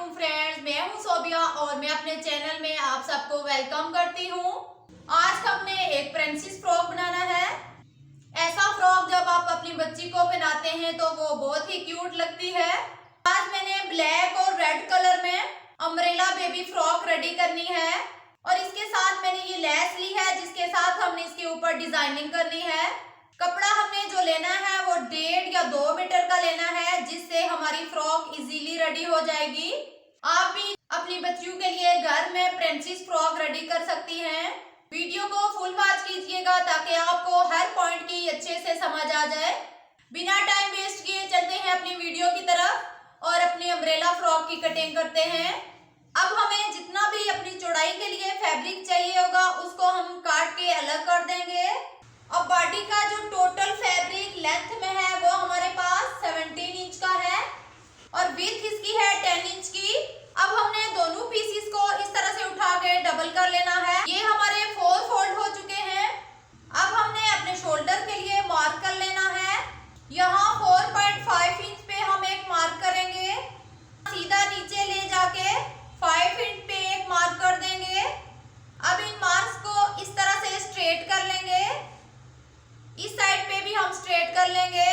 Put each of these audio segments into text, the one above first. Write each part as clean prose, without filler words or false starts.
वालेकुम फ्रेंड्स, मैं हूं सोबिया और मैं अपने चैनल में आप सबको वेलकम करती हूं। आज हमने एक प्रिंसेस फ्रॉक बनाना है। ऐसा फ्रॉक जब आप अपनी बच्ची को पहनाते हैं तो वो बहुत ही क्यूट लगती है। आज मैंने ब्लैक और रेड कलर में अम्ब्रेला बेबी फ्रॉक रेडी करनी है और इसके साथ मैंने ये लेस ली है जिसके साथ हमने इसके ऊपर डिजाइनिंग करनी है। कपड़ा हमने जो लेना है वो 1.5 या 2 मीटर का लेना है जिससे हमारी फ्रॉक इजीली रेडी हो जाएगी। आप भी अपनी बच्चियों के लिए घर में प्रिंसेस फ्रॉक रेडी कर सकती हैं। वीडियो को फुल वॉच कीजिएगा ताकि आपको हर पॉइंट की अच्छे से समझ आ जाए। बिना टाइम वेस्ट किए चलते हैं अपनी वीडियो की तरफ और अपनी अम्ब्रेला फ्रॉक की कटिंग करते हैं। अब हमें जितना भी अपनी चौड़ाई के लिए फैब्रिक चाहिए होगा उसको हम काट के अलग कर देंगे। अब बॉडी का जो टोटल फैब्रिक लेंथ में है वो हमारे पास 17 इंच का है और विड्थ इसकी है 10 इंच की। अब हमने दोनों पीसेस को इस तरह से उठा के डबल कर लेना है। ये हमारे 4 फोल्ड हो चुके हैं। अब हमने अपने शोल्डर के लिए मार्क कर लेना है। यहाँ 4.5 इंच पे हम एक मार्क करेंगे, सीधा नीचे ले जाके 5 इंच पे एक मार्क कर देंगे। अब इन मार्क्स को इस तरह से स्ट्रेट कर लेंगे, इस साइड पे भी हम स्ट्रेट कर लेंगे।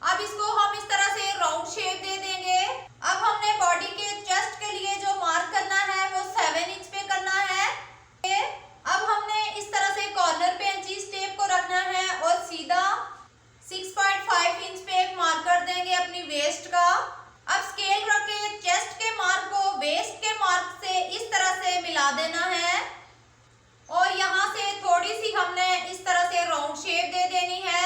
अब इसको हम इस तरह से राउंड शेप दे देंगे। अब हमने बॉडी के चेस्ट के लिए जो मार्क करना है वो 7 इंच पे करना है। अब हमने इस तरह से कॉर्नर पे इंचीज टेप को रखना है और सीधा 6.5 इंच पे एक मार्क कर देंगे अपनी वेस्ट का। अब स्केल रख के चेस्ट के मार्क को वेस्ट के मार्क से इस तरह से मिला देना है और यहाँ से थोड़ी सी हमने इस तरह से राउंड शेप दे देनी है।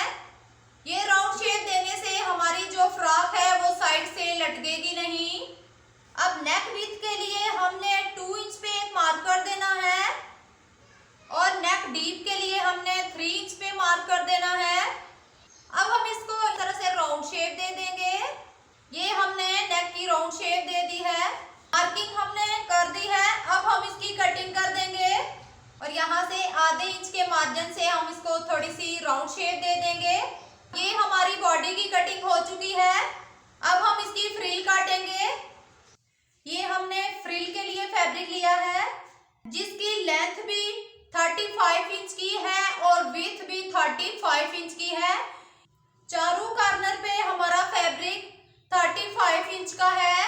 ये राउंड शेप देने से हमारी जो फ्रॉक है वो साइड से लटकेगी नहीं। अब नेक विड्थ के लिए हमने 2 इंच पे एक मार्क कर देना है और नेक डीप के लिए हमने 3 इंच पे मार्क कर देना है। अब हम इसको इस तरह से राउंड शेप दे देंगे। ये हमने नेक की राउंड शेप दे दी है, मार्किंग हमने कर दी है। अब हम इसकी कटिंग कर देंगे और यहाँ से आधे इंच के मार्जिन से हम इसको थोड़ी सी राउंड शेप दे देंगे। ये हमारी बॉडी की कटिंग हो चुकी है। अब हम इसकी फ्रिल काटेंगे। ये हमने फ्रिल के लिए फैब्रिक लिया है जिसकी लेंथ भी 35 इंच की है और विड्थ भी 35 इंच की है। चारों कॉर्नर पे हमारा फैब्रिक 35 इंच का है।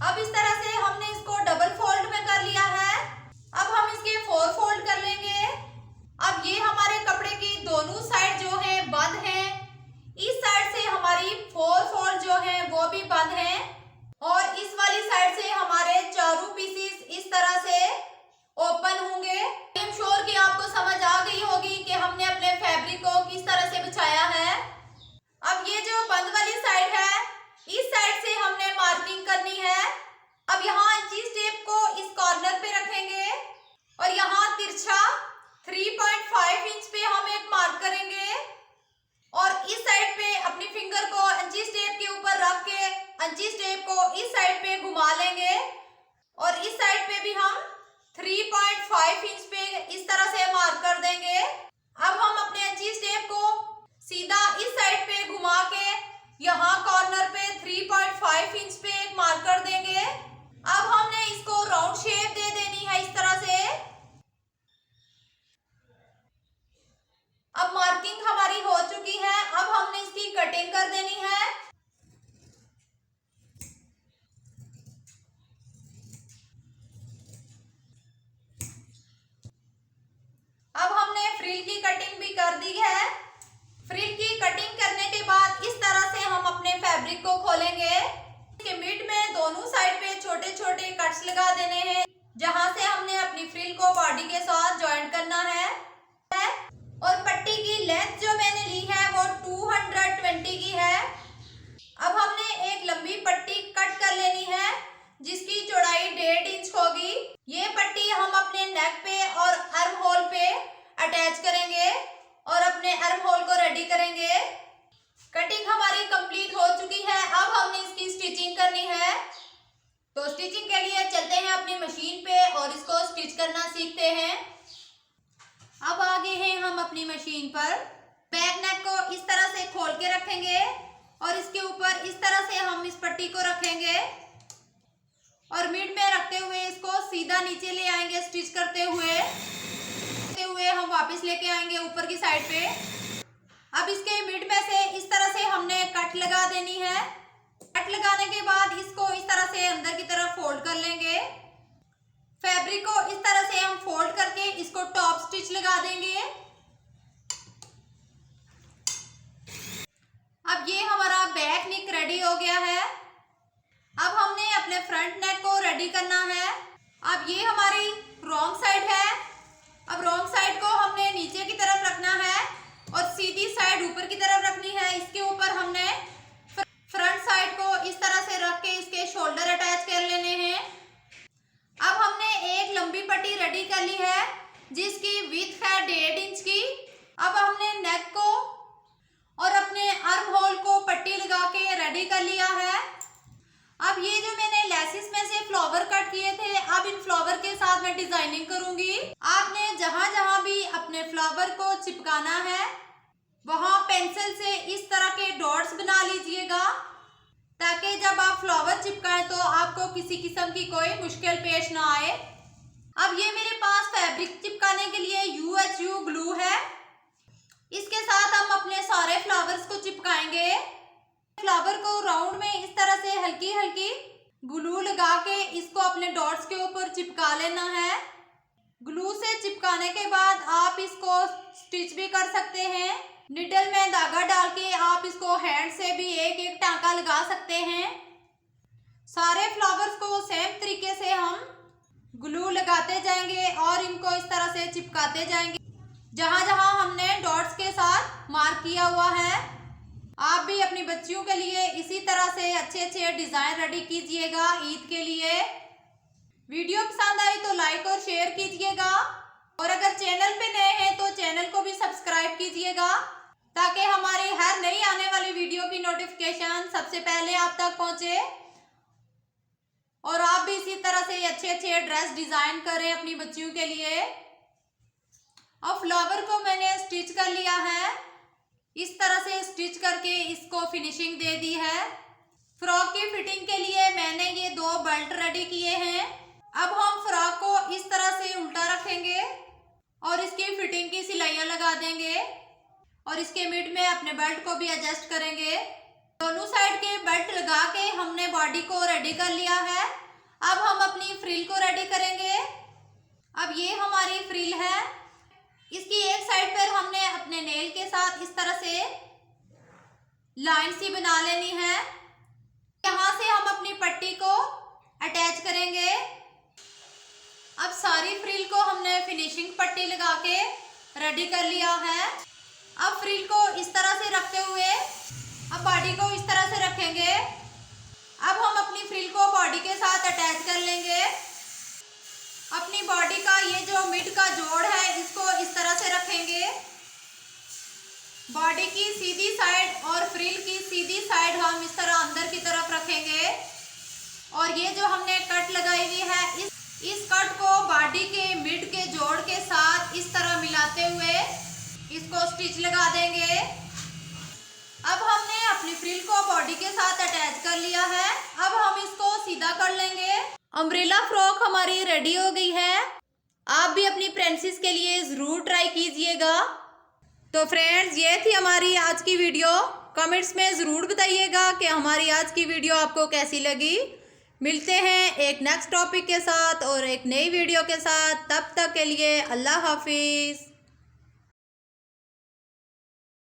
अब इस तरह से हमने इसको डबल फोल्ड में कर लिया है। अब हम इसके 4 फोल्ड कर लेंगे। अब ये हमारे कपड़े की दोनों साइड जो है बंद है, इस साइड से हमारी 4 फोल्ड जो है वो भी बंद है और इस वाली साइड से हमारे चारों पीसेस इस तरह से ओपन होंगे। आई एम श्योर कि आपको समझ आ गई होगी कि हमने अपने फैब्रिक को किस तरह से बिछाया है। अब ये जो बंद वाली साइड है इस साइड से हमने मार्किंग करनी है। अब यहाँ इंचीज टेप को इस कॉर्नर पे रखेंगे और यहाँ तिरछा 3.5 इंच पे हम एक मार्क करेंगे और इस साइड पे अपनी फिंगर को इंचीज टेप के ऊपर रख के इंचीज टेप को इस साइड पे घुमा लेंगे और इस साइड पे भी हम 3.5 इंच पे इस तरह से मार्क कर देंगे। अब हम अपने इंचीज टेप को सीधा इस साइड पे घुमा के यहाँ कॉर्नर पे 3.5 इंच पे एक मार्क कर देंगे। अब हमने इसको राउंड शेप दे देनी है इस तरह से। अब मार्किंग हमारी हो चुकी है। अब हमने इसकी कटिंग कर देनी है। अब हमने फ्रिल की कटिंग भी कर दी है। फ्रिल की कटिंग करने के बाद इस तरह से हम अपने फैब्रिक को खोलेंगे। इसके मिड में दोनों साइड पे छोटे छोटे कट्स लगा देने हैं जहां से हमने अपनी फ्रिल को बॉडी के साथ ज्वाइंट करना है। और पट्टी की लेंथ जो मैंने ली है वो 220 की है। अब हमने एक लंबी पट्टी कट कर लेनी है जिसकी चौड़ाई 1.5 इंच होगी। ये पट्टी हम अपने नेक पे और आर्म होल पे अटैच करेंगे और अपने आर्म होल को रेडी करेंगे। कटिंग हमारी कंप्लीट हो चुकी है। अब हमने इसकी स्टिचिंग करनी है। तो स्टिचिंग के लिए चलते हैं अपनी मशीन पे और इसको स्टिच करना सीखते हैं। अब आगे हैं हम अपनी मशीन पर। बैक नेक को इस तरह से खोल के रखेंगे और इसके ऊपर इस तरह से हम इस पट्टी को रखेंगे और मिड में रखते हुए इसको सीधा नीचे ले आएंगे स्टिच करते हुए हम वापस लेके आएंगे ऊपर की साइड पे। अब इसके मिड में से इस तरह से हमने कट लगा देनी है। कट लगाने के बाद इसको इस तरह से अंदर की तरफ फोल्ड कर लेंगे। फैब्रिक को इस तरह से हम फोल्ड करके इसको टॉप स्टिच लगा देंगे। अब ये हमारा बैक नेक रेडी हो गया है। अब हमने अपने फ्रंट नेक को रेडी करना है। अब ये हमारी रॉन्ग साइड है। अब रॉन्ग साइड को हमने नीचे की तरफ रखना है और सीधी साइड ऊपर की तरफ रखनी है। इसके ऊपर हमने फ्रंट साइड को इस तरह से रख के इसके शोल्डर अटैच कर लेने हैं। अब हमने एक लंबी पट्टी रेडी कर ली है जिसकी विड्थ है 1.5 इंच की। अब हमने नेक को और अपने आर्म होल को पट्टी लगा के रेडी कर लिया है। अब ये जो मैंने लेसिस में से फ्लावर कट किए थे, अब इन फ्लावर के साथ मैं डिजाइनिंग करूंगी। आपने जहां जहां भी अपने फ्लावर को चिपकाना है वहां पेंसिल से इस तरह के डॉट्स बना लीजिएगा ताकि जब आप फ्लावर चिपकाएं तो आपको किसी किस्म की कोई मुश्किल पेश ना आए। अब ये मेरे पास फैब्रिक चिपकाने के लिए UHU ग्लू है। इसके साथ हम अपने सारे फ्लावर्स को चिपकाएंगे। फ्लावर को राउंड में इस तरह से हल्की हल्की ग्लू लगा के इसको अपने डॉट्स के ऊपर चिपका लेना है। ग्लू से चिपकाने के बाद आप इसको स्टिच भी कर सकते हैं। निडल में धागा डाल के आप इसको हैंड से भी एक एक टांका लगा सकते हैं। सारे फ्लावर्स को सेम तरीके से हम ग्लू लगाते जाएंगे और इनको इस तरह से चिपकाते जाएंगे जहां जहां हमने डॉट्स के साथ मार्क किया हुआ है। आप भी अपनी बच्चियों के लिए इसी तरह से अच्छे अच्छे डिजाइन रेडी कीजिएगा ईद के लिए। वीडियो पसंद आई तो लाइक और शेयर कीजिएगा और अगर चैनल पे नए हैं तो चैनल को भी सब्सक्राइब कीजिएगा ताकि हमारी हर नई आने वाली वीडियो की नोटिफिकेशन सबसे पहले आप तक पहुंचे और आप भी इसी तरह से अच्छे अच्छे ड्रेस डिजाइन करें अपनी बच्चियों के लिए। अब फ्लावर को मैंने स्टिच कर लिया है। इस तरह से स्टिच करके इसको फिनिशिंग दे दी है। फ्रॉक की फिटिंग के लिए मैंने ये 2 बेल्ट रेडी किए हैं। अब हम फ्रॉक को इस तरह से उल्टा रखेंगे और इसकी फिटिंग की सिलाइयां लगा देंगे और इसके मिड में अपने बेल्ट को भी एडजस्ट करेंगे। दोनों साइड के बेल्ट लगा के हमने बॉडी को रेडी कर लिया है। अब हम अपनी फ्रिल को रेडी करेंगे। अब ये हमारी फ्रिल है। इसकी एक साइड पर हमने अपने नेल के साथ इस तरह से लाइन सी बना लेनी है। यहाँ से हम अपनी पट्टी को अटैच करेंगे। अब सारी फ्रिल को हमने फिनिशिंग पट्टी लगा के रेडी कर लिया है। अब फ्रिल को इस तरह से रखते हुए अब बॉडी को इस तरह से रखेंगे। अब हम अपनी फ्रिल को बॉडी के साथ अटैच कर लेंगे। अपनी बॉडी का ये जो मिड का जोड़ है इसको इस तरह से रखेंगे। बॉडी की सीधी साइड और फ्रिल की सीधी साइड हम इस तरह अंदर की तरफ रखेंगे और ये जो हमने कट लगाई हुई है इस कट को बॉडी के मिड के जोड़ के साथ इस तरह मिलाते हुए इसको स्टिच लगा देंगे। अब हमने अपनी फ्रिल को बॉडी के साथ अटैच कर लिया है। अब हम इसको सीधा कर लेंगे। अम्ब्रेला फ्रॉक हमारी रेडी हो गई है। आप भी अपनी प्रिंसेस के लिए ज़रूर ट्राई कीजिएगा। तो फ्रेंड्स, ये थी हमारी आज की वीडियो। कमेंट्स में ज़रूर बताइएगा कि हमारी आज की वीडियो आपको कैसी लगी। मिलते हैं एक नेक्स्ट टॉपिक के साथ और एक नई वीडियो के साथ। तब तक के लिए अल्लाह हाफिज़।